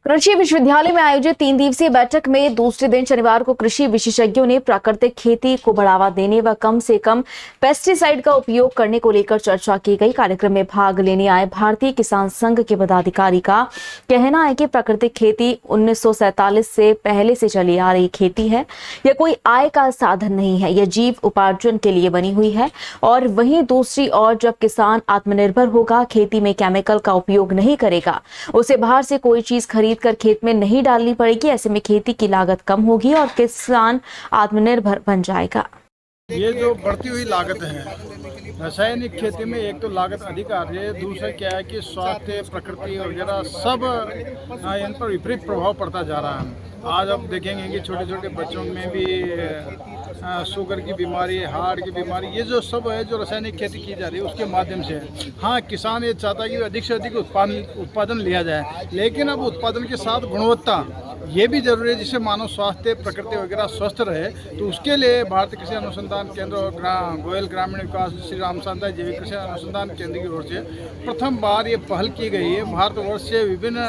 कृषि विश्वविद्यालय में आयोजित 3 दिवसीय बैठक में दूसरे दिन शनिवार को कृषि विशेषज्ञों ने प्राकृतिक खेती को बढ़ावा देने व कम से कम पेस्टिसाइड का उपयोग करने को लेकर चर्चा की गई। कार्यक्रम में भाग लेने आए भारतीय किसान संघ के पदाधिकारी का कहना है कि प्राकृतिक खेती 1947 से पहले से चली आ रही खेती है। यह कोई आय का साधन नहीं है, यह जीव उपार्जन के लिए बनी हुई है। और वहीं दूसरी ओर जब किसान आत्मनिर्भर होगा, खेती में केमिकल का उपयोग नहीं करेगा, उसे बाहर से कोई चीज खरीद कर खेत में नहीं डालनी पड़ेगी। ऐसे में खेती की लागत कम होगी और किसान आत्मनिर्भर बन जाएगा। ये जो बढ़ती हुई लागत है रासायनिक खेती में, एक तो लागत अधिक आ रही है, दूसरा क्या है कि स्वास्थ्य, प्रकृति वगैरह सब इन पर विपरीत प्रभाव पड़ता जा रहा है। आज आप देखेंगे कि छोटे छोटे बच्चों में भी शुगर की बीमारी, हार्ट की बीमारी, ये जो सब है जो रासायनिक खेती की जा रही है उसके माध्यम से है। हाँ, किसान ये चाहता है कि अधिक से अधिक उत्पादन लिया जाए, लेकिन अब उत्पादन के साथ गुणवत्ता ये भी जरूरी है, जिससे मानव स्वास्थ्य, प्रकृति वगैरह स्वस्थ रहे। तो उसके लिए भारतीय कृषि अनुसंधान केंद्र और गोयल ग्रामीण विकास श्री राम शांता जैविक कृषि अनुसंधान केंद्र की ओर से प्रथम बार ये पहल की गई है। भारतवर्ष से विभिन्न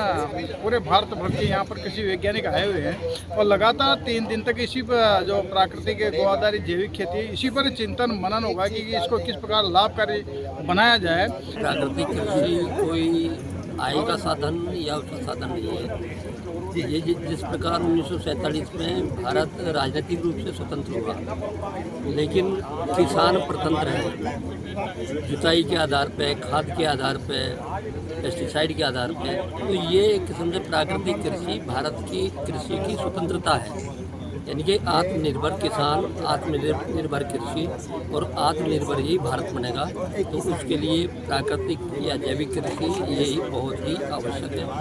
पूरे भारत भर के यहाँ पर कृषि वैज्ञानिक आए हुए हैं और लगातार 3 दिन तक इसी पर जो प्राकृतिक गो आधारित जैविक खेती है, इसी पर चिंतन मनन होगा कि इसको किस प्रकार लाभकारी बनाया जाए। प्राकृतिक कृषि कोई आय का साधन या उसका साधन नहीं है। ये जिस प्रकार 1947 में भारत राजनीतिक रूप से स्वतंत्र हुआ, लेकिन किसान प्रतंत्र है, जुताई के आधार पे, खाद के आधार पे, पेस्टिसाइड के आधार पे। तो ये एक किस्म से प्राकृतिक कृषि भारत की कृषि की स्वतंत्रता है, यानी कि आत्मनिर्भर किसान, आत्मनिर्भर कृषि और आत्मनिर्भर ही भारत बनेगा। तो उसके लिए प्राकृतिक या जैविक कृषि यही बहुत ही आवश्यक है।